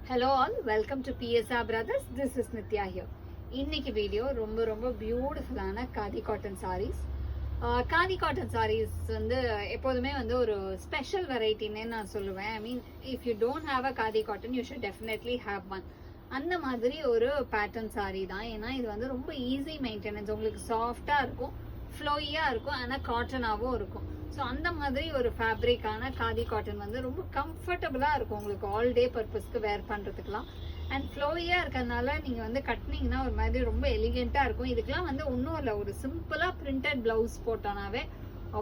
Hello all, welcome to PSR Brothers. This is Nitya here. இன்னைக்கு video ரொம்ப பியூட்டிஃபுல்லான khadi cotton sarees. Khadi cotton sarees வந்து எப்போதுமே வந்து ஒரு ஸ்பெஷல் வெரைட்டின்னு நான் சொல்லுவேன். I mean, if you don't have a khadi cotton, you should definitely have one. அந்த மாதிரி ஒரு பேட்டர்ன் saree தான். ஏன்னா இது வந்து ரொம்ப ஈஸி மெயின்டெனன்ஸ், உங்களுக்கு சாஃப்டா இருக்கும், ஃப்ளோயியா இருக்கும், ஆனால் காட்டனாகவும் இருக்கும். ஸோ அந்த மாதிரி ஒரு ஃபேப்ரிக்கான காதி காட்டன் வந்து ரொம்ப கம்ஃபர்டபுளாக இருக்கும், உங்களுக்கு ஆல் டே பர்பஸ்க்கு வேர் பண்ணுறதுக்குலாம். அண்ட் ஃப்ளோயியாக இருக்கிறதுனால நீங்கள் வந்து கட்டினீங்கன்னா ஒரு மாதிரி ரொம்ப எலிகெண்ட்டாக இருக்கும். இதுக்கெலாம் வந்து ஒன்றும் இல்லை, ஒரு சிம்பிளாக பிரிண்டட் ப்ளவுஸ் போட்டோன்னாவே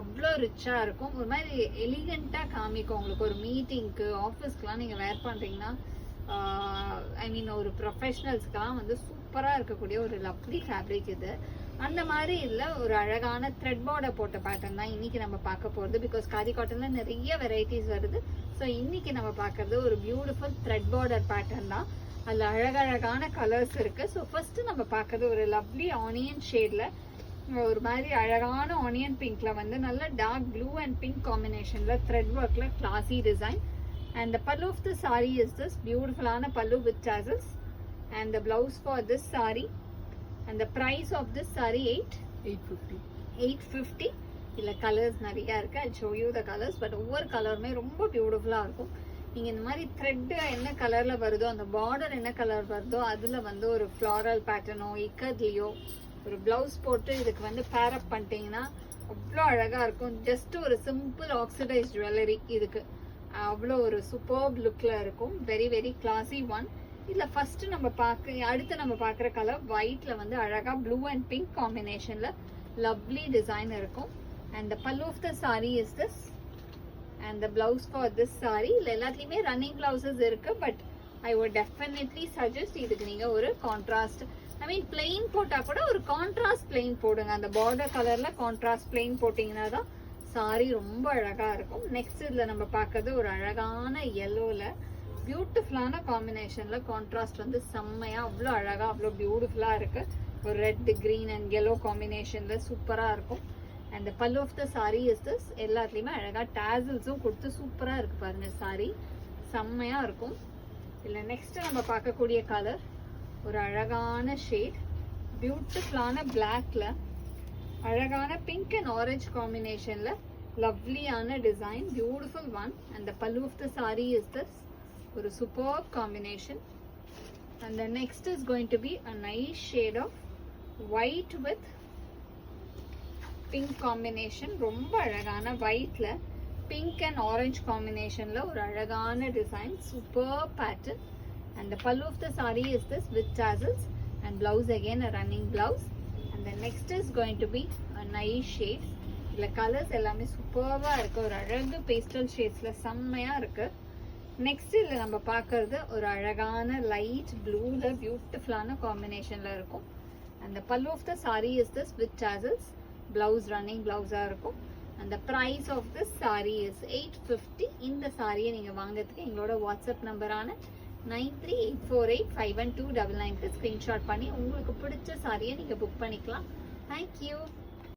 அவ்வளோ ரிச்சாக இருக்கும், ஒரு மாதிரி எலிகெண்ட்டாக காமிக்கும். உங்களுக்கு ஒரு மீட்டிங்க்கு, ஆஃபீஸ்க்கெலாம் நீங்கள் வேர் பண்ணுறீங்கன்னா, ஐ மீன் ஒரு ப்ரொஃபஷனல்ஸ்க்கெலாம் வந்து சூப்பராக இருக்கக்கூடிய ஒரு லவ்லி ஃபேப்ரிக் இது. அந்த மாதிரி இல்லை, ஒரு அழகான த்ரெட் பார்டர் போட்ட பேட்டர்ன் தான் இன்னைக்கு நம்ம பார்க்க போகிறது. பிகாஸ் காதி காட்டன்ல நிறைய வெரைட்டிஸ் வருது. ஸோ இன்னைக்கு நம்ம பார்க்கறது ஒரு பியூட்டிஃபுல் த்ரெட் பார்டர் பேட்டர்ன் தான். அதில் அழகழகான கலர்ஸ் இருக்கு. ஸோ ஃபர்ஸ்ட் நம்ம பார்க்கறது ஒரு லவ்லி ஆனியன் ஷேட்ல, ஒரு மாதிரி அழகான ஆனியன் பிங்க்ல வந்து நல்ல டார்க் ப்ளூ அண்ட் பிங்க் காம்பினேஷன்ல த்ரெட் ஒர்க்ல classy design. And the pallu of the saree is this beautiful pallu with tassels, and the blouse for this saree, and the price of this saree 850. இல்ல colours நிறைய இருக்கு. I'll show you the colors, but ஒவ்வொரு கலருமே ரொம்ப பியூட்டிஃபுல்லா இருக்கும். நீங்க இந்த மாதிரி த்ரெட் என்ன கலர்ல வருதோ, அந்த பார்டர் என்ன கலர் வருதோ அதுல வந்து ஒரு ஃப்ளாரல் பேட்டர்னோ இக்கட்லயோ ஒரு பிளவுஸ் போட்டு இதுக்கு வந்து பேர் அப் பண்ணிட்டீங்கன்னா அவ்வளோ அழகா இருக்கும். ஜஸ்ட் ஒரு சிம்பிள் ஆக்சிடைஸ் ஜுவல்லரி இதுக்கு அவ்வளோ ஒரு சூப்பர்ப் லுக்ல இருக்கும். Very classy one. இதுல ஃபர்ஸ்ட் நம்ம அடுத்து நம்ம பார்க்குற கலர் ஒயிட்ல வந்து அழகா ப்ளூ அண்ட் பிங்க் காம்பினேஷன்ல லவ்லி டிசைன் இருக்கும். And the pallu of the sari is this, and the blouse for this sari. இல்லை எல்லாத்துலேயுமே ரன்னிங் பிளவுசஸ் இருக்கு, but I would definitely suggest இதுக்கு நீங்க ஒரு கான்ட்ராஸ்ட், ஐ மீன் பிளெயின் போட்டா கூட ஒரு கான்ட்ராஸ்ட் பிளெயின் போடுங்க. அந்த பார்டர் கலர்ல கான்ட்ராஸ்ட் பிளெயின் போட்டீங்கன்னா தான் சாரி ரொம்ப அழகா இருக்கும். நெக்ஸ்ட் இதுல நம்ம பார்க்கறது ஒரு அழகான எல்லோல பியூட்டிஃபுல்லான காம்பினேஷன்ல கான்ட்ராஸ்ட் வந்து செம்மையா அவ்வளோ அழகா அவ்வளோ பியூட்டிஃபுல்லா இருக்கு. ஒரு ரெட் கிரீன் அண்ட் எல்லோ காம்பினேஷன்ல சூப்பரா இருக்கும். And pallu of the sari is this. எல்லாத்துலயுமே அழகா டேசல்ஸும் கொடுத்து சூப்பரா இருக்கு பாருங்க, சாரி செம்மையா இருக்கும். இல்ல நெக்ஸ்ட் நம்ம பார்க்கக்கூடிய கலர் ஒரு அழகான ஷேட், பியூட்டிஃபுல்லான பிளாக்ல அழகான பிங்க் அண்ட் ஆரஞ்ச் காம்பினேஷன்ல லவ்லியான design, beautiful one. And the pallu of the sari is this, ஒரு super combination. And the next is going to be a nice shade of white with pink combination. ரொம்ப அழகான ஒயிட்ல பிங்க் அண்ட் ஆரஞ்ச் காம்பினேஷன்ல ஒரு அழகான design, super pattern. And the pallu of the sari is this with tassels and blouse again a running blouse. And the next is going to be a nice shade. இதுல colours எல்லாமே சூப்பர்வா இருக்கு, ஒரு அழகு pastel ஷேட்ஸ்ல செம்மையா இருக்கு. நெக்ஸ்ட் இதுல நம்ம பார்க்கறது ஒரு அழகான லைட் ப்ளூல பியூட்டிஃபுல்லான காம்பினேஷன்ல இருக்கும். அந்த pallu of the sari is this with tassels, blouse running பிளவுஸா இருக்கும். அந்த price of this sari is 850. இந்த சாரியை நீங்க வாங்குறதுக்கு எங்களோட வாட்ஸ்அப் நம்பரான 9384851299 ஸ்கிரீன்ஷாட் பண்ணி உங்களுக்கு பிடிச்ச சாரியை நீங்க புக் பண்ணிக்கலாம். தேங்க்யூ.